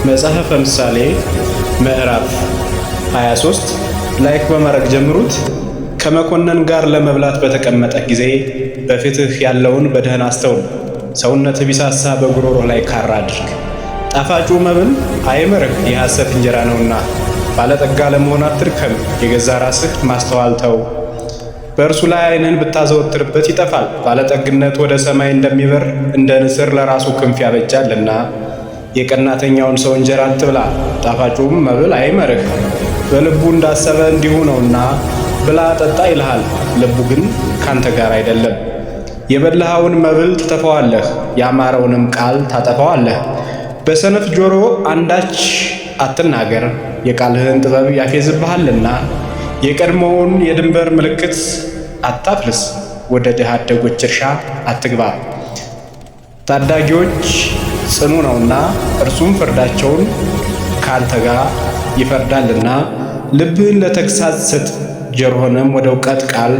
መጽሐፈ ምሳሌ ምዕራፍ 23 ላይክ በማድረግ ጀምሩት። ከመኮንን ጋር ለመብላት በተቀመጠ ጊዜ በፊትህ ያለውን በደህና አስተውል። ሰውነት ቢሳሳ በጉሮሮህ ላይ ካራ አድርግ። ጣፋጩ መብል አይመርህ፣ የሐሰት እንጀራ ነውና። ባለጠጋ ለመሆን አትድከም፣ የገዛ ራስህ ማስተዋል ተው። በእርሱ ላይ ዓይንህን ብታዘወትርበት ይጠፋል። ባለጠግነት ወደ ሰማይ እንደሚበር እንደ ንስር ለራሱ ክንፍ ያበጃልና። የቀናተኛውን ሰው እንጀራ አትብላ፣ ጣፋጩም መብል አይመርህ። በልቡ እንዳሰበ እንዲሁ ነውና ብላ ጠጣ ይልሃል፣ ልቡ ግን ካንተ ጋር አይደለም። የበላኸውን መብል ትተፋዋለህ፣ ያማረውንም ቃል ታጠፋዋለህ። በሰነፍ ጆሮ አንዳች አትናገር፣ የቃልህን ጥበብ ያፌዝብሃልና። የቀድሞውን የድንበር ምልክት አታፍልስ፣ ወደ ድሃ አደጎች እርሻ አትግባ። ታዳጊዎች ጽኑ ነውና እርሱም ፍርዳቸውን ካንተ ጋር ይፈርዳልና። ልብህን ለተግሣጽ ስጥ፣ ጆሮህንም ወደ እውቀት ቃል።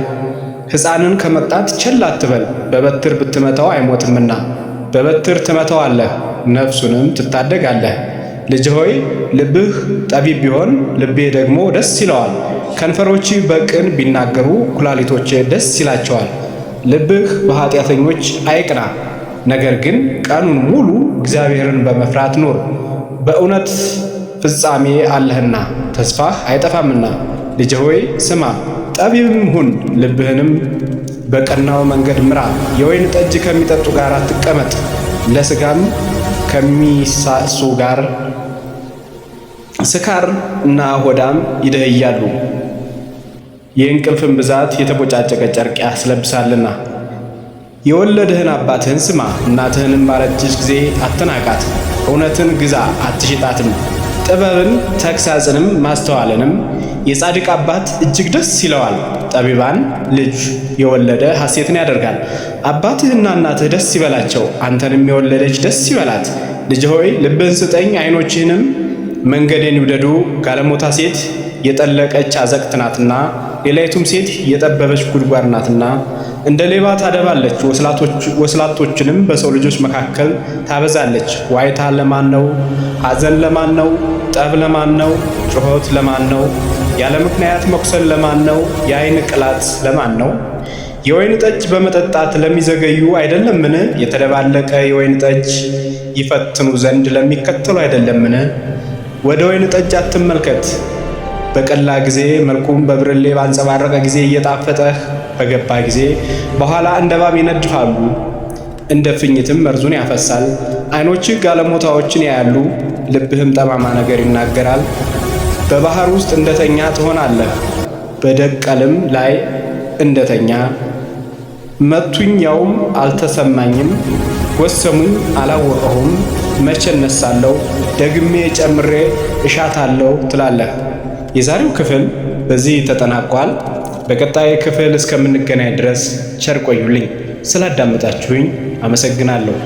ሕፃንን ከመቅጣት ቸል አትበል፣ በበትር ብትመታው አይሞትምና። በበትር ትመታዋለህ፣ ነፍሱንም ትታደጋለህ። ልጅ ሆይ ልብህ ጠቢብ ቢሆን ልቤ ደግሞ ደስ ይለዋል። ከንፈሮችህ በቅን ቢናገሩ ኩላሊቶችህ ደስ ይላቸዋል። ልብህ በኃጢአተኞች አይቅና፣ ነገር ግን ቀኑን ሙሉ እግዚአብሔርን በመፍራት ኑር። በእውነት ፍጻሜ አለህና ተስፋህ አይጠፋምና። ልጅ ሆይ ስማ፣ ጠቢብም ሁን፣ ልብህንም በቀናው መንገድ ምራ። የወይን ጠጅ ከሚጠጡ ጋር አትቀመጥ፣ ለሥጋም ከሚሳሱ ጋር። ስካር እና ሆዳም ይደህያሉ፣ የእንቅልፍን ብዛት የተቦጫጨቀ ጨርቅ ያስለብሳልና። የወለደህን አባትህን ስማ፣ እናትህንም ባረጀች ጊዜ አትናቃት። እውነትን ግዛ አትሽጣትም፣ ጥበብን ተግሣጽንም ማስተዋልንም። የጻድቅ አባት እጅግ ደስ ይለዋል፣ ጠቢባን ልጅ የወለደ ሐሴትን ያደርጋል። አባትህና እናትህ ደስ ይበላቸው፣ አንተንም የወለደች ደስ ይበላት። ልጅ ሆይ ልብህን ስጠኝ፣ ዓይኖችህንም መንገዴን ይውደዱ። ጋለሞታ ሴት የጠለቀች አዘቅት ናትና፣ ሌላይቱም ሴት የጠበበች ጉድጓድ ናትና። እንደ ሌባ ታደባለች፣ ወስላቶችንም በሰው ልጆች መካከል ታበዛለች። ዋይታ ለማን ነው? ሐዘን ለማን ነው? ጠብ ለማን ነው? ጩኸት ለማን ነው? ያለ ምክንያት መቁሰል ለማን ነው? የዓይን ቅላት ለማን ነው? የወይን ጠጅ በመጠጣት ለሚዘገዩ አይደለምን? የተደባለቀ የወይን ጠጅ ይፈትኑ ዘንድ ለሚከተሉ አይደለምን? ወደ ወይን ጠጅ አትመልከት፣ በቀላ ጊዜ መልኩም በብርሌ ባንጸባረቀ ጊዜ እየጣፈጠህ በገባ ጊዜ በኋላ እንደ እባብ ይነድፋሉ፣ እንደ ፍኝትም መርዙን ያፈሳል። ዓይኖችህ ጋለሞታዎችን ያያሉ፣ ልብህም ጠማማ ነገር ይናገራል። በባሕር ውስጥ እንደተኛ ትሆናለህ፣ በደቀልም ላይ እንደተኛ። መቱኝ ያውም አልተሰማኝም፣ ወሰሙኝ አላወቀሁም። መቼ እነሳለሁ? ደግሜ ጨምሬ እሻታለሁ ትላለህ። የዛሬው ክፍል በዚህ ተጠናቋል። በቀጣይ ክፍል እስከምንገናኝ ድረስ ቸር ቆዩልኝ። ስላዳመጣችሁኝ አመሰግናለሁ።